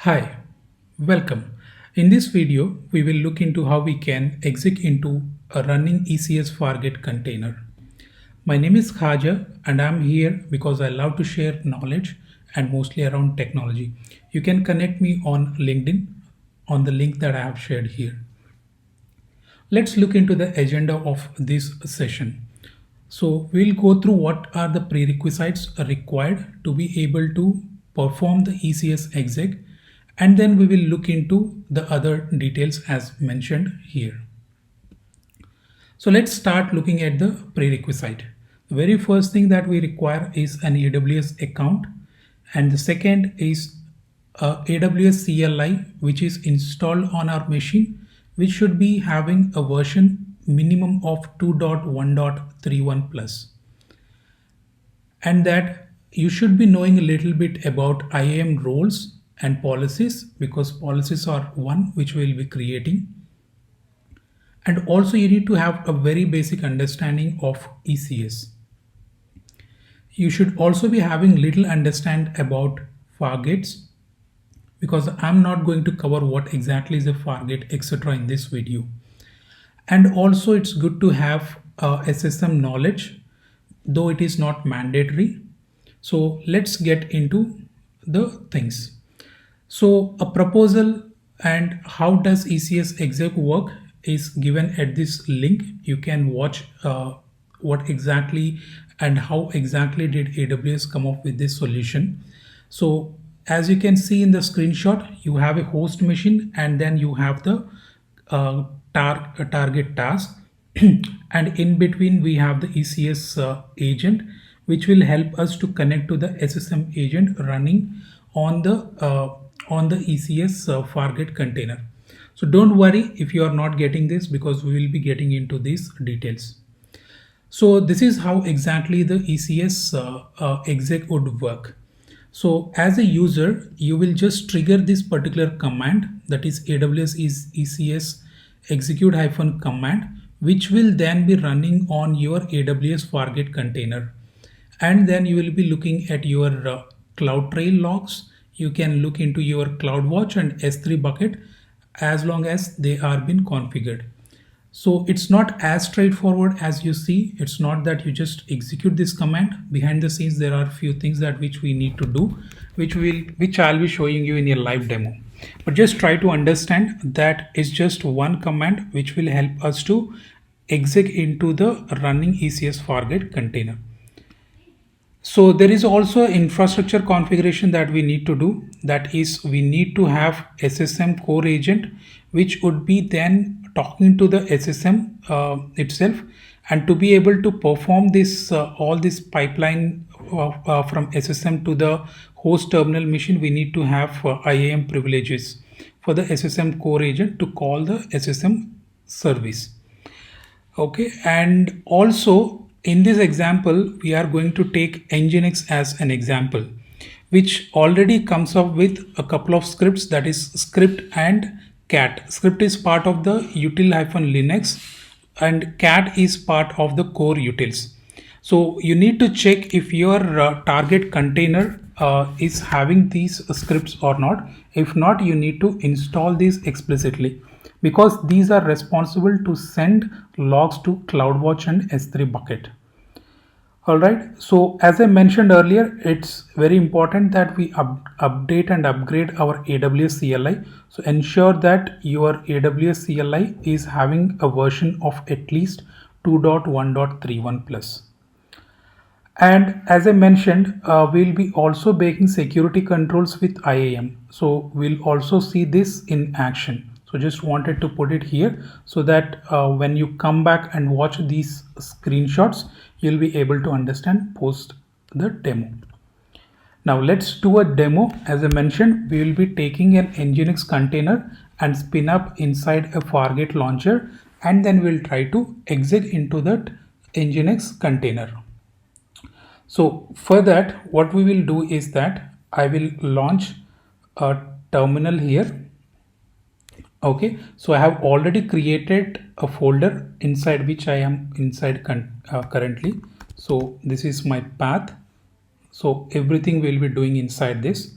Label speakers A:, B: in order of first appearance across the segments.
A: Hi, welcome. In this video, we will look into how we can exec into a running ECS Fargate container. My name is Khaja and I'm here because I love to share knowledge and mostly around technology. You can connect me on LinkedIn on the link that I have shared here. Let's look into the agenda of this session. So we'll go through what are the prerequisites required to be able to perform the ECS exec, and then we will look into the other details as mentioned here. So let's start looking at the prerequisite. The very first thing that we require is an AWS account, and the second is AWS CLI, which is installed on our machine, which should be having a version minimum of 2.1.31 plus. And that you should be knowing a little bit about IAM roles and policies, because policies are one which we'll be creating. And also you need to have a very basic understanding of ECS. You should also be having little understand about Fargates, because I'm not going to cover what exactly is a Fargate etc. in this video. And also it's good to have SSM knowledge, though it is not mandatory. So let's get into the things. So a proposal and how does ECS exec work is given at this link. You can watch what exactly and how exactly did AWS come up with this solution. So as you can see in the screenshot, you have a host machine and then you have the target task and in between we have the ECS agent, which will help us to connect to the SSM agent running on the ECS Fargate container. So don't worry if you are not getting this, because we will be getting into these details. So this is how exactly the ECS exec would work. So as a user, you will just trigger this particular command, that is AWS is ECS execute hyphen command, which will then be running on your AWS Fargate container. And then you will be looking at your CloudTrail logs. You can look into your CloudWatch and S3 bucket as long as they are been configured. So it's not as straightforward as you see. It's not that you just execute this command. Behind the scenes, there are a few things that which we need to do, which I'll be showing you in a live demo. But just try to understand that it's just one command which will help us to exec into the running ECS Fargate container. So there is also infrastructure configuration that we need to do. That is, we need to have SSM core agent, which would be then talking to the SSM itself, and to be able to perform this all this pipeline from SSM to the host terminal machine, we need to have IAM privileges for the SSM core agent to call the SSM service. Okay, and also in this example, we are going to take Nginx as an example, which already comes up with a couple of scripts, that is script and cat. Script is part of the util-linux and cat is part of the core utils. So you need to check if your target container is having these scripts or not. If not, you need to install these explicitly, because these are responsible to send logs to CloudWatch and S3 bucket. All right, so as I mentioned earlier, it's very important that we update and upgrade our AWS CLI. So ensure that your AWS CLI is having a version of at least 2.1.31 plus. And as I mentioned, we'll be also baking security controls with IAM. So we'll also see this in action. So just wanted to put it here so that when you come back and watch these screenshots, you'll be able to understand post the demo. Now let's do a demo. As I mentioned, we will be taking an Nginx container and spin up inside a Fargate launcher, and then we'll try to exit into that Nginx container. So for that, what we will do is that I will launch a terminal here. Okay, so I have already created a folder inside which I am inside currently. So this is my path. So everything we'll be doing inside this.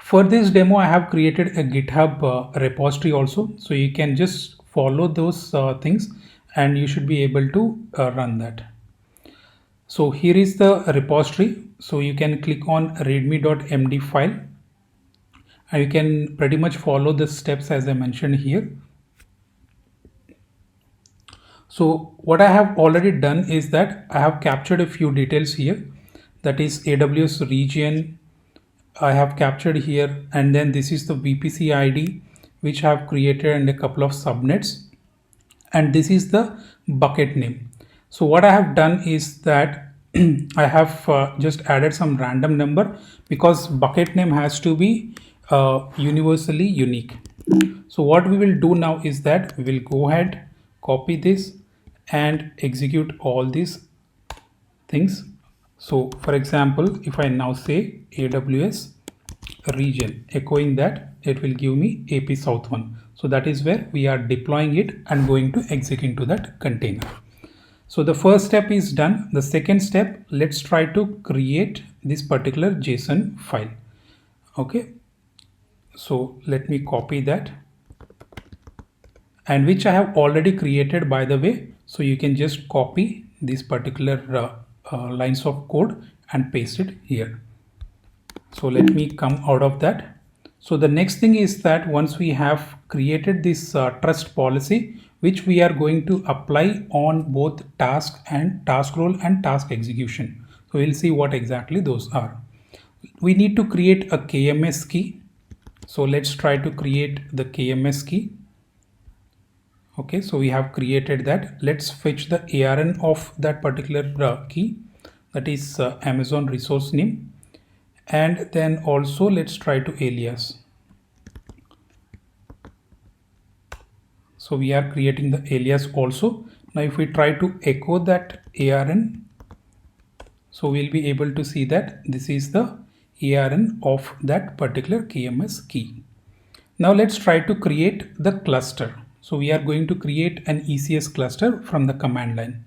A: For this demo, I have created a GitHub repository also, so you can just follow those things and you should be able to run that. So here is the repository, so you can click on readme.md file and you can pretty much follow the steps as I mentioned here. So what I have already done is that I have captured a few details here, that is AWS region I have captured here, and then this is the VPC ID which I have created and a couple of subnets, and this is the bucket name. So what I have done is that I have just added some random number because bucket name has to be universally unique. So what we will do now is that we will go ahead, copy this and execute all these things. So for example, if I now say AWS region, echoing that, it will give me AP South 1. So that is where we are deploying it and going to execute into that container. So the first step is done. The second step, let's try to create this particular JSON file. Okay, so let me copy that, and which I have already created by the way. So you can just copy this particular lines of code and paste it here. So let me come out of that. So the next thing is that once we have created this trust policy, which we are going to apply on both task and task role and task execution. So we'll see what exactly those are. We need to create a KMS key. So let's try to create the KMS key. Okay, so we have created that. Let's fetch the ARN of that particular key, that is Amazon resource name, and then also let's try to alias. So we are creating the alias also. Now if we try to echo that ARN, so we'll be able to see that this is the ARN of that particular KMS key. Now let's try to create the cluster. So we are going to create an ECS cluster from the command line.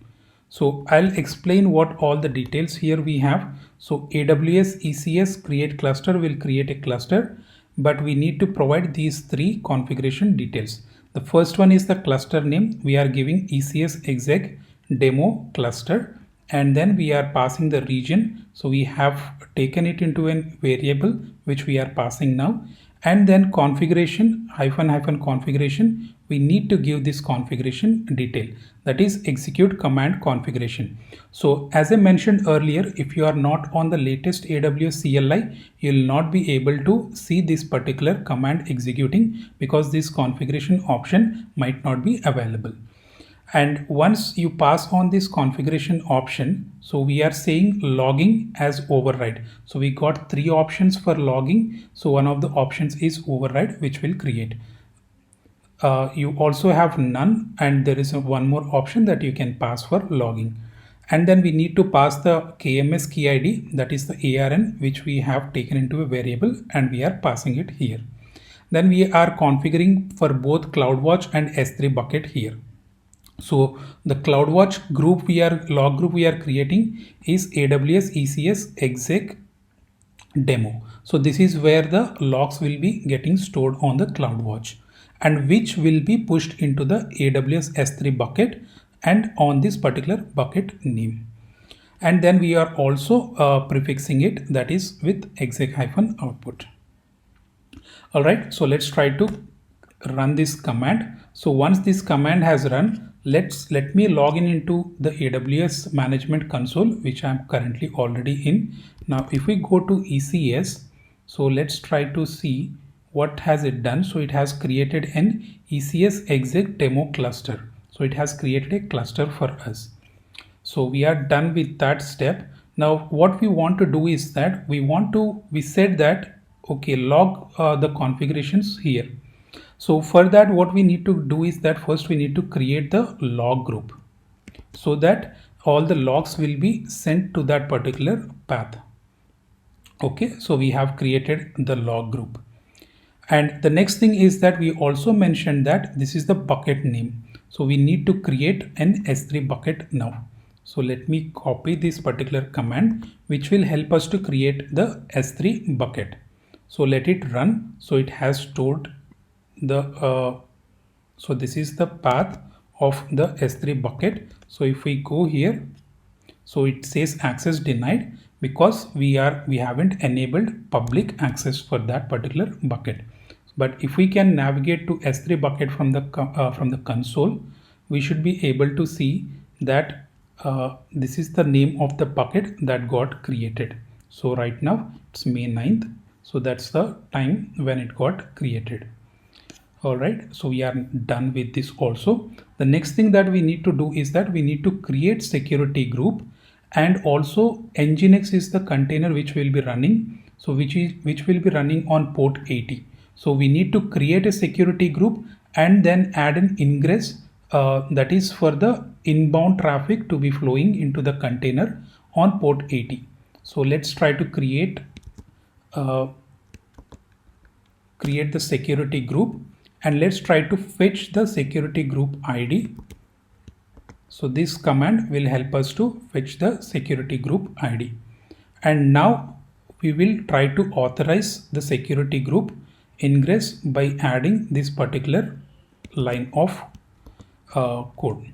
A: So I'll explain what all the details here we have. So AWS ECS create cluster will create a cluster, but we need to provide these three configuration details. The first one is the cluster name. We are giving ECS exec demo cluster, and then we are passing the region. So we have taken it into a variable which we are passing now, and then configuration hyphen configuration. We need to give this configuration detail, that is execute command configuration. So as I mentioned earlier, if you are not on the latest AWS CLI, you will not be able to see this particular command executing because this configuration option might not be available. And once you pass on this configuration option, so we are saying logging as override. So we got three options for logging. So one of the options is override, which will create. You also have none, and there is one more option that you can pass for logging. And then we need to pass the KMS key ID, that is the ARN, which we have taken into a variable, and we are passing it here. Then we are configuring for both CloudWatch and S3 bucket here. So the CloudWatch group log group we are creating is AWS ECS exec demo. So this is where the logs will be getting stored on the CloudWatch, and which will be pushed into the AWS S3 bucket and on this particular bucket name. And then we are also prefixing it, that is with exec-output. All right, so let's try to run this command. So once this command has run, let me log in into the AWS management console, which I'm currently already in. Now if we go to ECS, so let's try to see what has it done. So it has created an ECS exec demo cluster. So it has created a cluster for us. So we are done with that step. Now what we want to do is that we said that okay, log the configurations here. So for that, what we need to do is that first we need to create the log group so that all the logs will be sent to that particular path. Okay, so we have created the log group. And the next thing is that we also mentioned that this is the bucket name. So we need to create an S3 bucket now. So let me copy this particular command, which will help us to create the S3 bucket. So let it run. So it has stored the so this is the path of the S3 bucket. So if we go here, so it says access denied because we haven't enabled public access for that particular bucket. But if we can navigate to S3 bucket from the console, we should be able to see that this is the name of the bucket that got created. So right now it's May 9th. So that's the time when it got created. All right, so we are done with this also. The next thing that we need to do is that we need to create security group, and also nginx is the container which will be running, so which will be running on port 80. So we need to create a security group and then add an ingress that is for the inbound traffic to be flowing into the container on port 80. So let's try to create the security group, and let's try to fetch the security group ID. So this command will help us to fetch the security group ID. And now we will try to authorize the security group ingress by adding this particular line of code.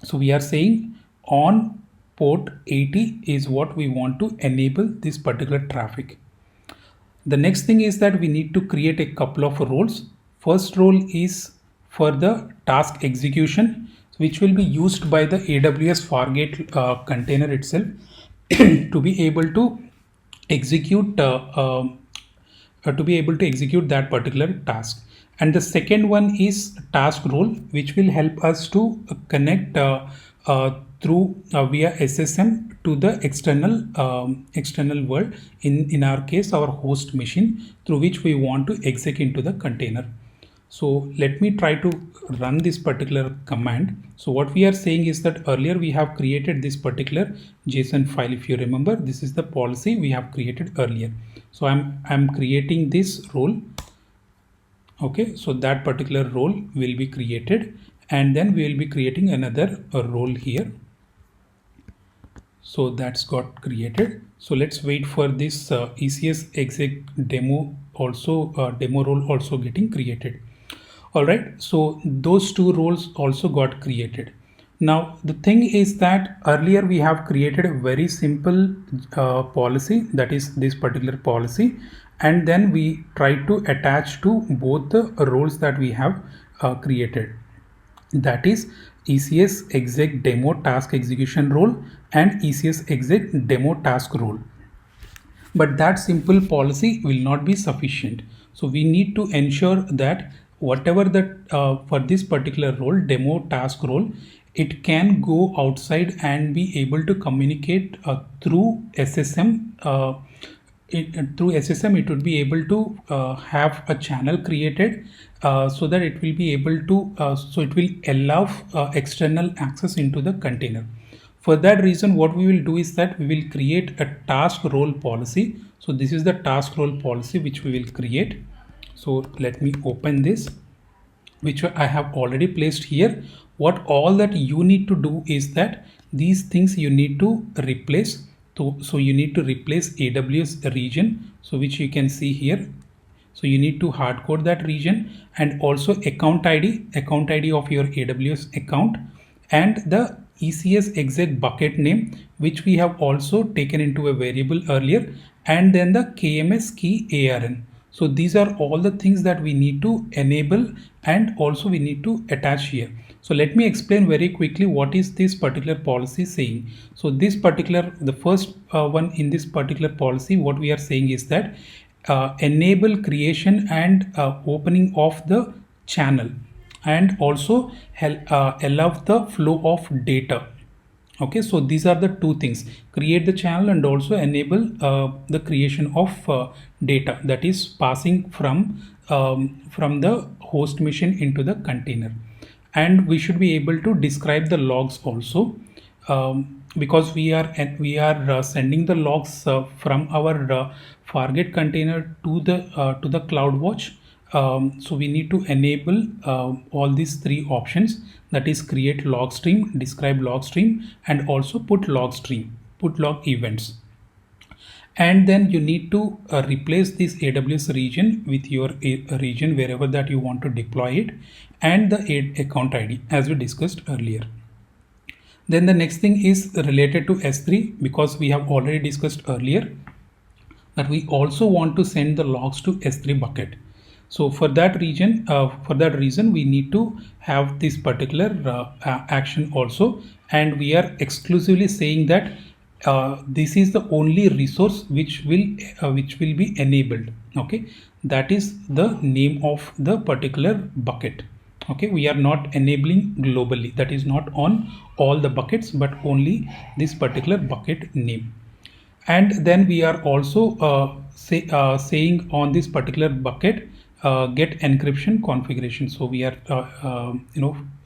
A: So we are saying on port 80 is what we want to enable this particular traffic. The next thing is that we need to create a couple of roles. First role is for the task execution, which will be used by the AWS Fargate container itself to be able to execute that particular task. And the second one is task role, which will help us to connect through via SSM to the external world, in our case our host machine, through which we want to exec into the container. So let me try to run this particular command. So what we are saying is that earlier we have created this particular JSON file. If you remember, this is the policy we have created earlier. So I'm creating this role. Okay, so that particular role will be created, and then we will be creating another role here. So that's got created. So let's wait for this ECS exec demo role also getting created. All right, so those two roles also got created. Now the thing is that earlier we have created a very simple policy, that is this particular policy, and then we try to attach to both the roles that we have created, that is ECS exec demo task execution role and ECS exec demo task role. But that simple policy will not be sufficient. So we need to ensure that whatever that for this particular role, demo task role, it can go outside and be able to communicate through SSM. Through SSM, it would be able to have a channel created so that it will be able to, so it will allow external access into the container. For that reason, what we will do is that we will create a task role policy. So this is the task role policy which we will create. So let me open this, which I have already placed here. What all that you need to do is that these things you need to replace. So you need to replace AWS region, so which you can see here. So you need to hard code that region, and also account ID of your AWS account, and the ECS exec bucket name, which we have also taken into a variable earlier, and then the KMS key ARN. So these are all the things that we need to enable, and also we need to attach here. So let me explain very quickly what is this particular policy saying. So this particular, the first one in this particular policy, what we are saying is that enable creation and opening of the channel, and also allow the flow of data. Okay, so these are the two things: create the channel and also enable the creation of data that is passing from the host machine into the container. And we should be able to describe the logs also, because we are sending the logs from our Fargate container to the CloudWatch. So we need to enable all these three options, that is create log stream, describe log stream, and also put log stream, put log events. and then you need to replace this AWS region with your region wherever that you want to deploy it, and the account ID as we discussed earlier. Then the next thing is related to S3, because we have already discussed earlier that we also want to send the logs to S3 bucket. So for that reason, we need to have this particular action also, and we are exclusively saying that this is the only resource which will be enabled. Okay, that is the name of the particular bucket. Okay, we are not enabling globally, that is not on all the buckets but only this particular bucket name. And then we are also saying on this particular bucket get encryption configuration. So we are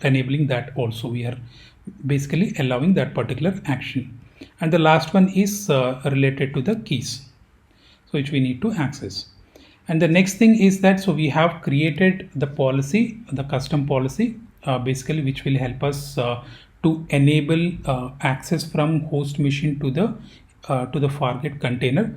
A: enabling that also. We are basically allowing that particular action. And the last one is related to the keys, so which we need to access. And the next thing is that, so we have created the policy, the custom policy, basically which will help us to enable access from host machine to the Fargate container.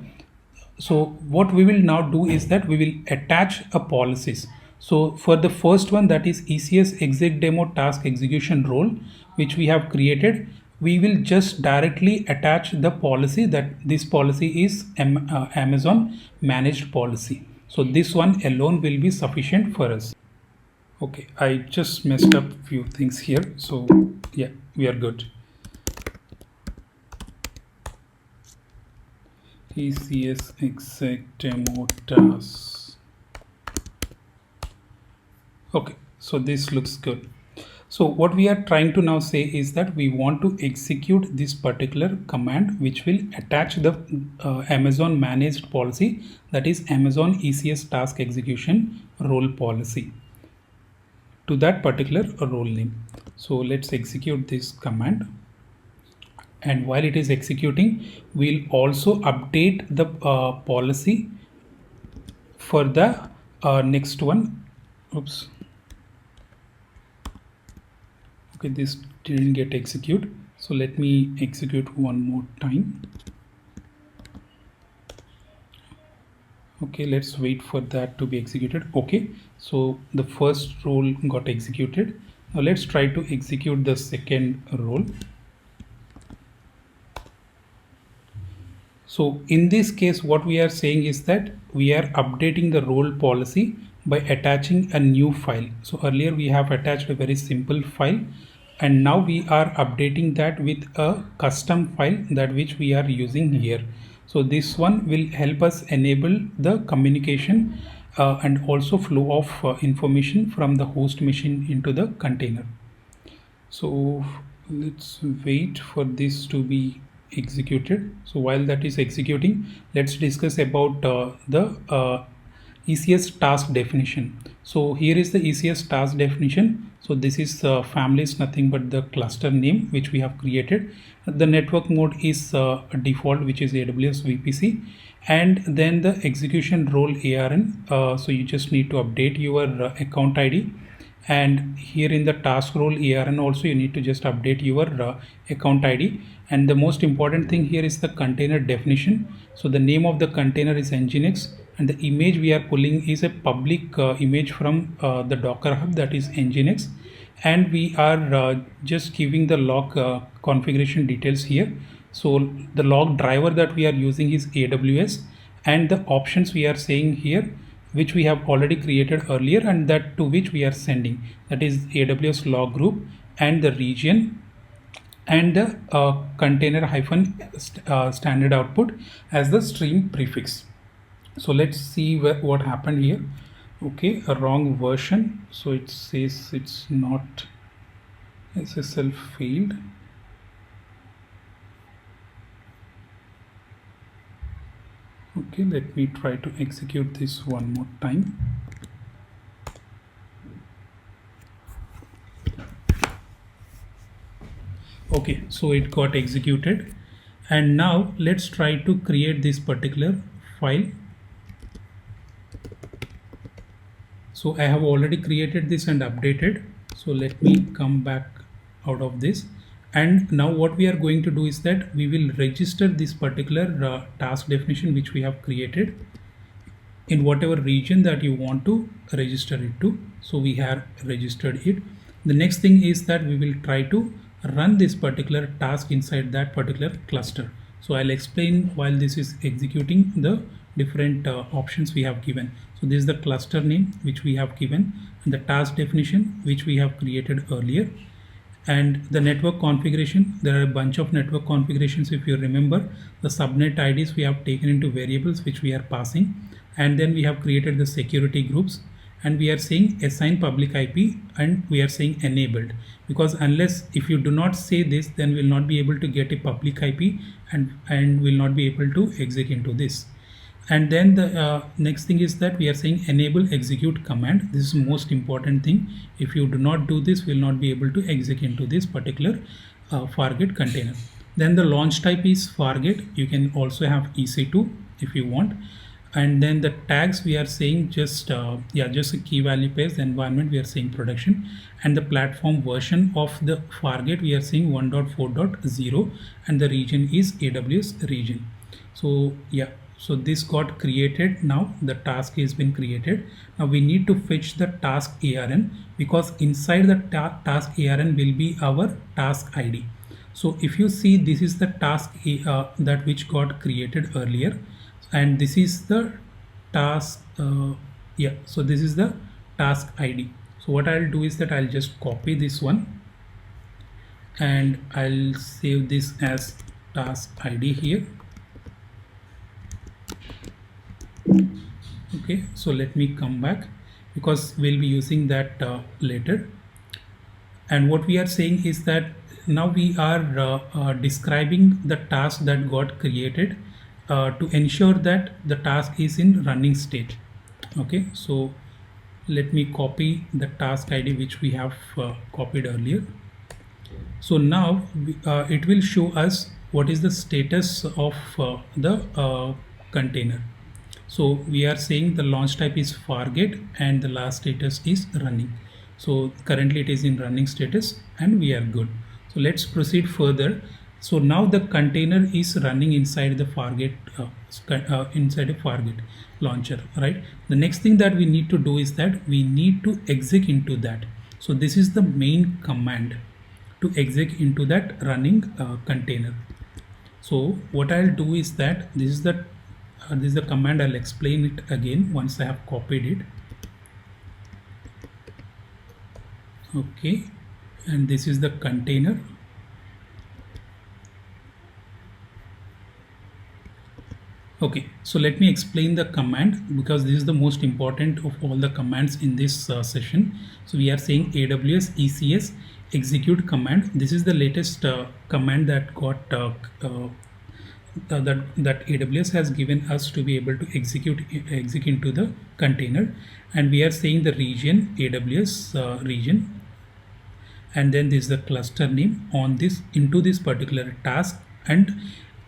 A: So what we will now do is that we will attach a policies. So for the first one, that is ECS exec demo task execution role, which we have created, we will just directly attach the policy, that this policy is Amazon managed policy. So this one alone will be sufficient for us. Okay, I just messed up few things here. So yeah, we are good. ECS exec demo task. Okay, so this looks good. So what we are trying to now say is that we want to execute this particular command which will attach the Amazon managed policy, that is Amazon ECS task execution role policy, to that particular role name. So let's execute this command. And while it is executing, we'll also update the policy for the next one. Oops. Okay, this didn't get executed. So let me execute one more time. Okay, let's wait for that to be executed. Okay, so the first role got executed. Now let's try to execute the second role. So in this case, what we are saying is that we are updating the role policy by attaching a new file. So earlier we have attached a very simple file, and now we are updating that with a custom file, that which we are using here. So this one will help us enable the communication and also flow of information from the host machine into the container. So let's wait for this to be executed. So while that is executing, let's discuss about the ECS task definition. So here is the ECS task definition. So this is family is nothing but the cluster name which we have created. The network mode is default, which is AWS VPC, and then the execution role ARN. So you just need to update your account ID. And here in the task role ARN also you need to just update your account ID. And the most important thing here is the container definition. So the name of the container is Nginx, and the image we are pulling is a public image from the Docker Hub, that is Nginx. And we are just giving the log configuration details here. So the log driver that we are using is AWS, and the options we are saying here, which we have already created earlier, and that to which we are sending, that is AWS log group and the region and the container hyphen standard output as the stream prefix. So let's see what happened here. Okay, a wrong version. So it says it's not SSL failed. Okay, let me try to execute this one more time. Okay, so it got executed, and now let's try to create this particular file. So I have already created this and updated. So let me come back out of this, And now what we are going to do is that we will register this particular task definition which we have created in whatever region that you want to register it to. So we have registered it. The next thing is that we will try to run this particular task inside that particular cluster. So I'll explain while this is executing the different options we have given. So this is the cluster name which we have given, and the task definition which we have created earlier, and the network configuration. There are a bunch of network configurations. If you remember, the subnet IDs we have taken into variables which we are passing, and then we have created the security groups, and we are saying assign public IP, and we are saying enabled, because unless if you do not say this, then we'll not be able to get a public IP and will not be able to execute into this. And then the next thing is that we are saying enable execute command. This is most important thing. If you do not do this, we will not be able to execute into this particular Fargate container. Then the launch type is Fargate. You can also have EC2 if you want. And then the tags we are saying just just a key value pairs. The environment we are saying production, and the platform version of the Fargate we are saying 1.4.0, and the region is AWS region. So yeah, so this got created. Now the task has been created. Now we need to fetch the task ARN, because inside the task ARN will be our task ID. So if you see, this is the task that which got created earlier, and this is the task so this is the task ID. So what I'll do is that I'll just copy this one and I'll save this as task ID here. Okay, so let me come back, because we'll be using that later. And what we are saying is that now we are describing the task that got created to ensure that the task is in running state. Okay, so let me copy the task ID which we have copied earlier. So now it will show us what is the status of the container. So we are saying the launch type is Fargate and the last status is running. So currently it is in running status and we are good. So let's proceed further. So now the container is running inside the Fargate inside a Fargate launcher, right? The next thing that we need to do is that we need to exec into that. So this is the main command to exec into that running container. So what I'll do is that this is the command. I'll explain it again once I have copied it. Okay, and this is the container. Okay, so let me explain the command, because this is the most important of all the commands in this session. So we are saying AWS ECS execute command. This is the latest command that got that AWS has given us to be able to execute into the container. And we are saying the region AWS region, and then this is the cluster name on this into this particular task. And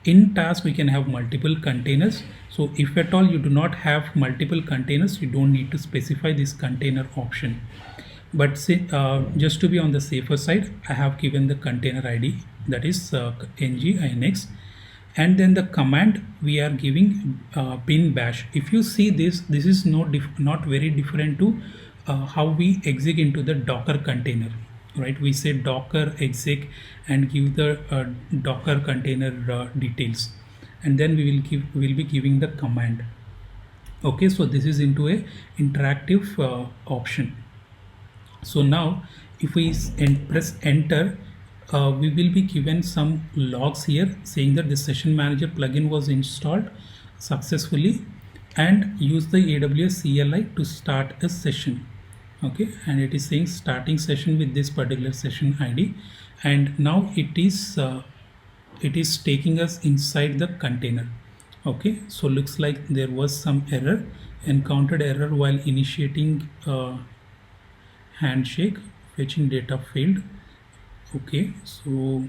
A: in task we can have multiple containers. So if at all you do not have multiple containers, you don't need to specify this container option. But say, just to be on the safer side, I have given the container ID, that is nginx. And then the command we are giving bin bash. If you see this is not very different to how we exec into the Docker container, right? We say docker exec and give the Docker container details, and then we'll be giving the command. Okay, so this is into a interactive option. So now if we press enter, we will be given some logs here saying that the session manager plugin was installed successfully and use the AWS CLI to start a session. Okay, and it is saying starting session with this particular session ID, and now it is taking us inside the container. Okay, so looks like there was some encountered error while initiating handshake, fetching data failed. Okay, so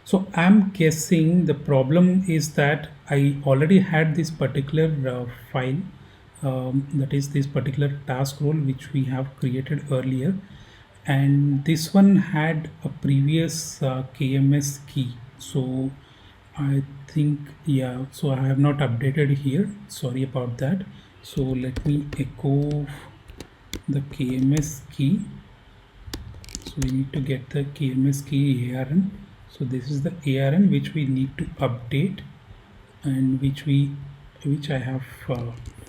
A: so I'm guessing the problem is that I already had this particular file, that is this particular task role which we have created earlier, and this one had a previous KMS key. So I think, yeah, so I have not updated here, sorry about that. So let me echo the KMS key. So we need to get the KMS key ARN. So this is the ARN which we need to update, and which I have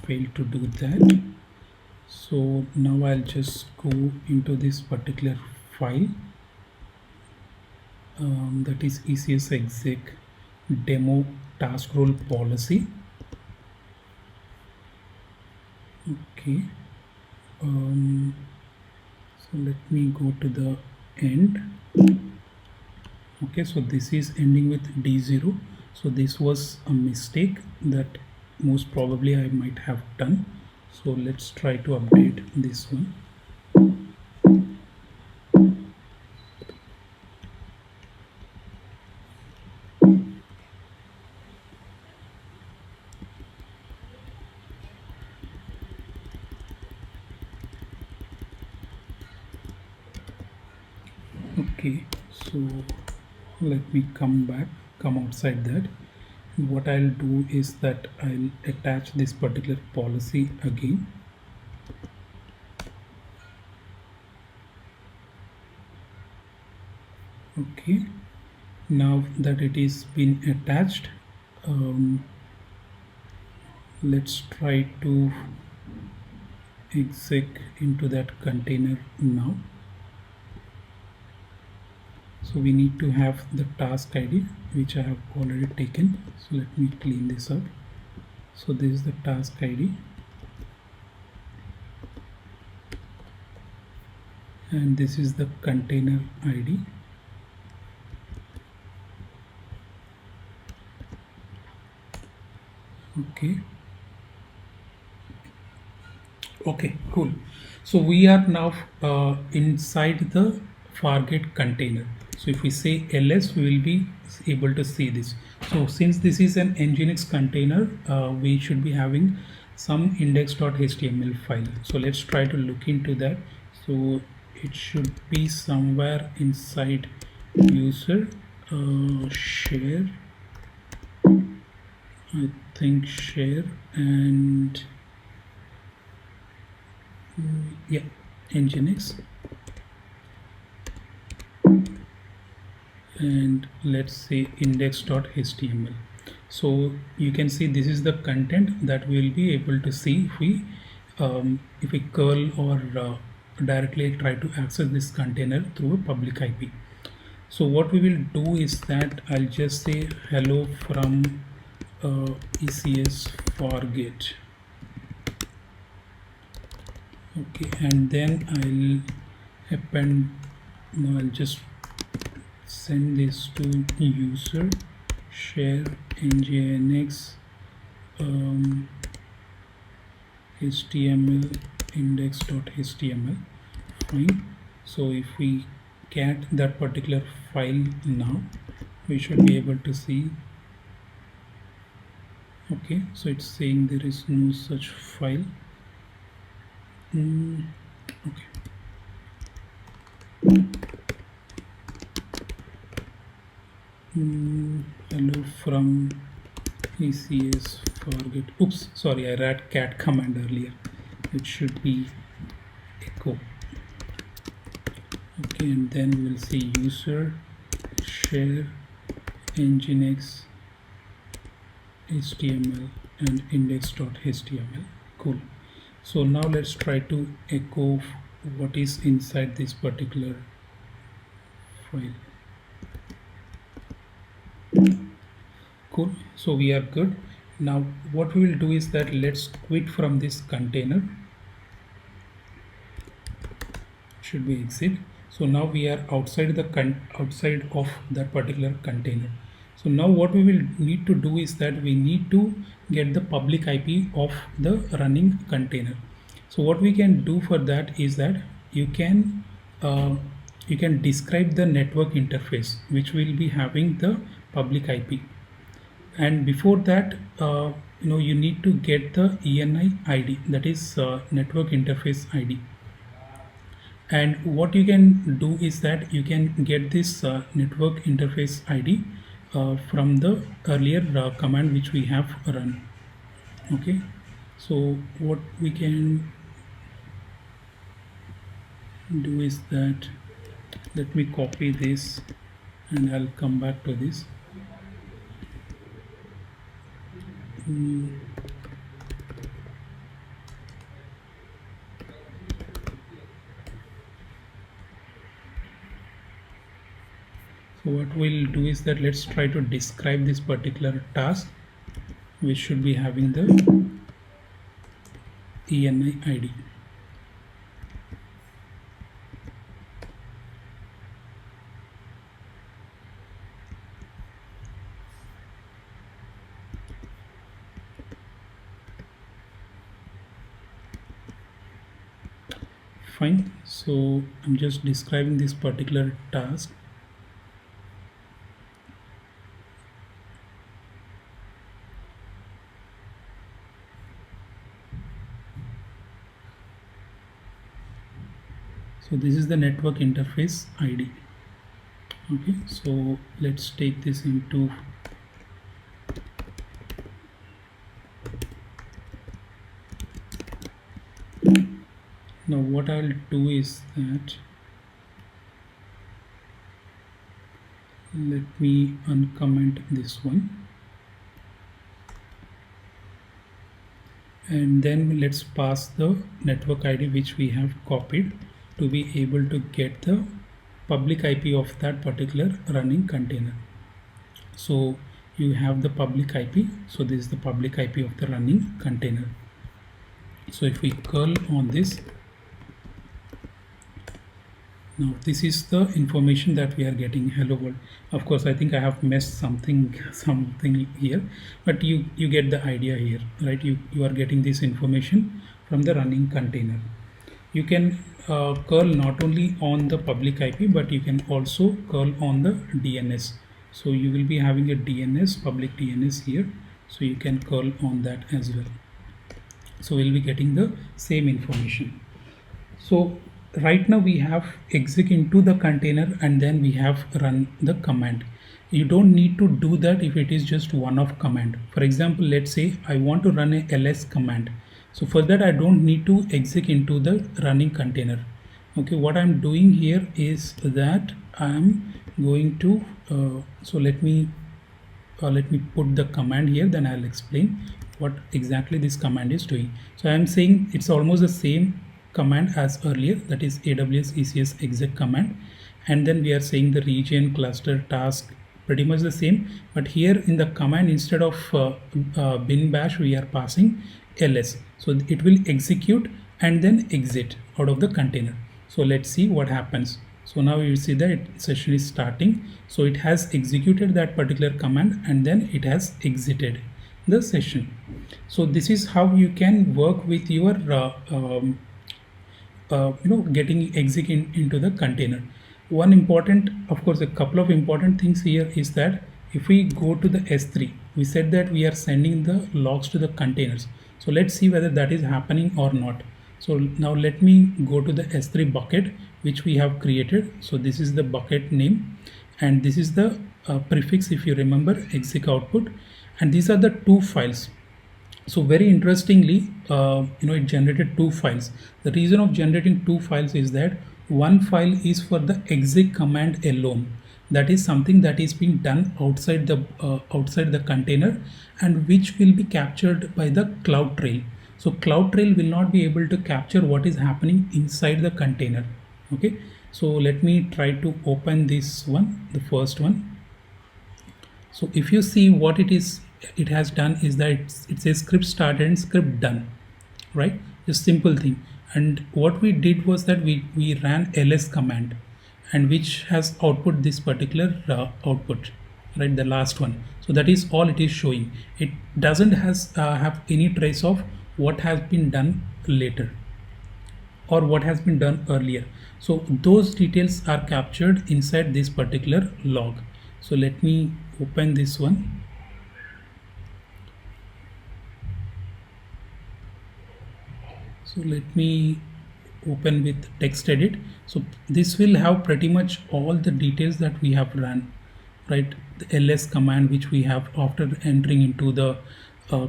A: failed to do that. So now I'll just go into this particular file, that is ECS exec demo task role policy. Okay, so let me go to the end. Okay, so this is ending with D0. So this was a mistake that most probably I might have done. So let's try to update this one. Okay, so let me come outside that. What I'll do is that I'll attach this particular policy again. Okay, now that it is been attached, let's try to exec into that container now. So we need to have the task ID, which I have already taken. So let me clean this up. So this is the task ID, and this is the container ID. Okay, cool. So we are now inside the Fargate container. So if we say ls, we will be able to see this. So since this is an Nginx container, we should be having some index.html file. So let's try to look into that. So it should be somewhere inside user share, I think share, and yeah, Nginx, and let's say index.html. So you can see this is the content that we will be able to see if we curl or directly try to access this container through a public IP. So what we will do is that I'll just say hello from ECS Fargate. Okay, and then I'll append, now I'll just send this to user share nginx html index.html. Fine. So if we cat that particular file now, we should be able to see. Okay, so it's saying there is no such file. Okay. Hello from ECS Fargate. Oops, sorry, I read cat command earlier. It should be echo. Okay, and then we'll see user share nginx html and index.html. Cool. So now let's try to echo what is inside this particular file. Cool. So we are good. Now what we will do is that let's quit from this container. Should we exit? So now we are outside outside of that particular container. So now what we will need to do is that we need to get the public IP of the running container. So what we can do for that is that you can describe the network interface which will be having the public IP, and before that you need to get the ENI ID, that is network interface ID. And what you can do is that you can get this network interface ID from the earlier command which we have run. Okay, so what we can do is that, let me copy this and I'll come back to this. So what we'll do is that let's try to describe this particular task, which should be having the ENI ID. Fine, so I'm just describing this particular task. So this is the network interface ID. Okay, so let's take this into now. What I'll do is that, let me uncomment this one, and then let's pass the network ID which we have copied to be able to get the public IP of that particular running container. So you have the public IP, so this is the public IP of the running container. So if we curl on this, now this is the information that we are getting. Hello world. Of course, I think I have messed something here, but you get the idea here, right? You are getting this information from the running container. You can curl not only on the public IP, but you can also curl on the DNS. So you will be having a DNS, public DNS here, so you can curl on that as well. So we'll be getting the same information. So right now we have exec into the container and then we have run the command. You don't need to do that if it is just one-off command. For example, let's say I want to run a ls command. So for that I don't need to exec into the running container. Okay, what I'm doing here is that I'm going to so let me put the command here, then I'll explain what exactly this command is doing. So I'm saying it's almost the same command as earlier, that is AWS ECS exec command, and then we are saying the region, cluster, task, pretty much the same, but here in the command instead of bin bash we are passing ls, so it will execute and then exit out of the container. So let's see what happens. So now you see that session is starting, so it has executed that particular command and then it has exited the session. So this is how you can work with your getting exec into the container. One important, of course, a couple of important things here is that if we go to the S3, we said that we are sending the logs to the containers. So let's see whether that is happening or not. So now let me go to the S3 bucket which we have created. So this is the bucket name and this is the prefix, if you remember, exec output, and these are the two files. So very interestingly, it generated two files. The reason of generating two files is that one file is for the exec command alone. That is something that is being done outside the container and which will be captured by the CloudTrail. So CloudTrail will not be able to capture what is happening inside the container. Okay, so let me try to open this one, the first one. So if you see what it has done is that it says script started and script done, right? Just simple thing. And what we did was that we ran ls command, and which has output this particular output, right? The last one. So that is all it is showing. It doesn't have any trace of what has been done later or what has been done earlier. So those details are captured inside this particular log. So let me open this one. So let me open with text edit. So this will have pretty much all the details that we have run, right? The ls command which we have after entering into the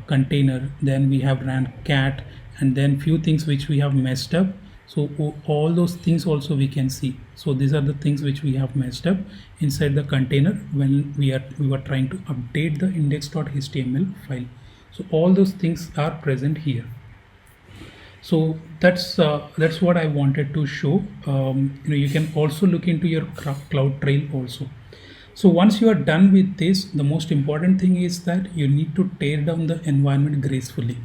A: container, then we have ran cat, and then few things which we have messed up. So all those things also we can see. So these are the things which we have messed up inside the container when we were trying to update the index.html file. So all those things are present here. So that's what I wanted to show. You can also look into your CloudTrail also. So once you are done with this, the most important thing is that you need to tear down the environment gracefully.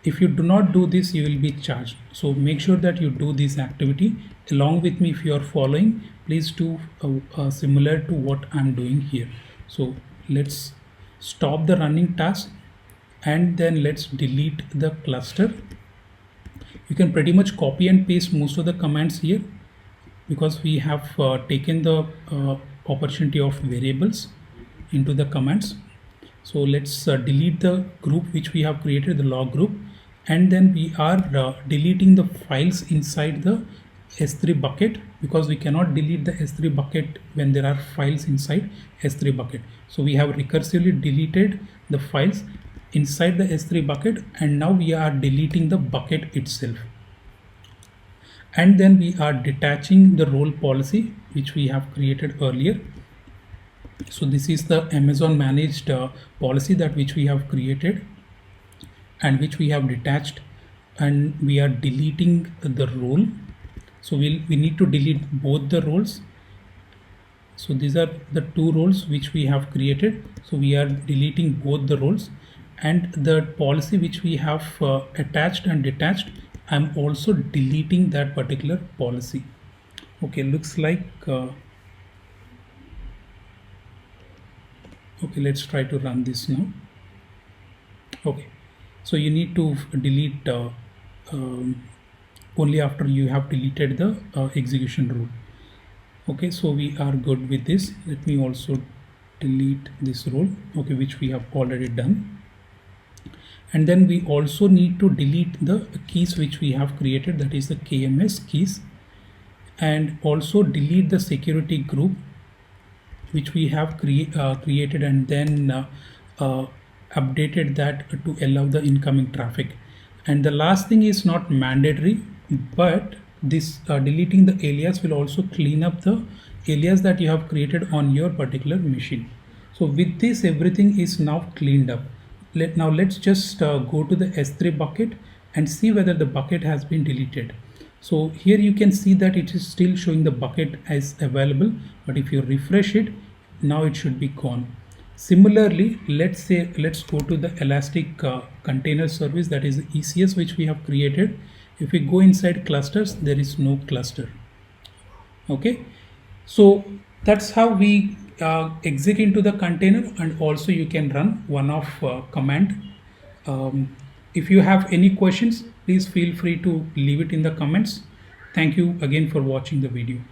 A: If you do not do this, you will be charged. So make sure that you do this activity along with me. If you are following, please do similar to what I'm doing here. So let's stop the running task and then let's delete the cluster. You can pretty much copy and paste most of the commands here because we have taken the opportunity of variables into the commands. So let's delete the group which we have created, the log group, and then we are deleting the files inside the S3 bucket because we cannot delete the S3 bucket when there are files inside S3 bucket. So we have recursively deleted the files inside the S3 bucket, and now we are deleting the bucket itself. And then we are detaching the role policy which we have created earlier. So this is the Amazon managed policy that which we have created and which we have detached, and we are deleting the role. So we need to delete both the roles. So these are the two roles which we have created. So we are deleting both the roles, and the policy which we have attached and detached, I'm also deleting that particular policy. Okay, looks like okay, let's try to run this now. Okay, so you need to delete only after you have deleted the execution rule. Okay, so we are good with this. Let me also delete this role, okay, which we have already done. And then we also need to delete the keys which we have created, that is the KMS keys, and also delete the security group which we have created and then updated that to allow the incoming traffic. And the last thing is not mandatory, but this deleting the alias will also clean up the alias that you have created on your particular machine. So with this, everything is now cleaned up. Now let's just go to the S3 bucket and see whether the bucket has been deleted. So here you can see that it is still showing the bucket as available, but if you refresh it, now it should be gone. Similarly, let's go to the Elastic Container Service, that is the ECS which we have created. If we go inside clusters, there is no cluster. Okay, so that's how we exit into the container, and also you can run one-off command. If you have any questions, please feel free to leave it in the comments. Thank you again for watching the video.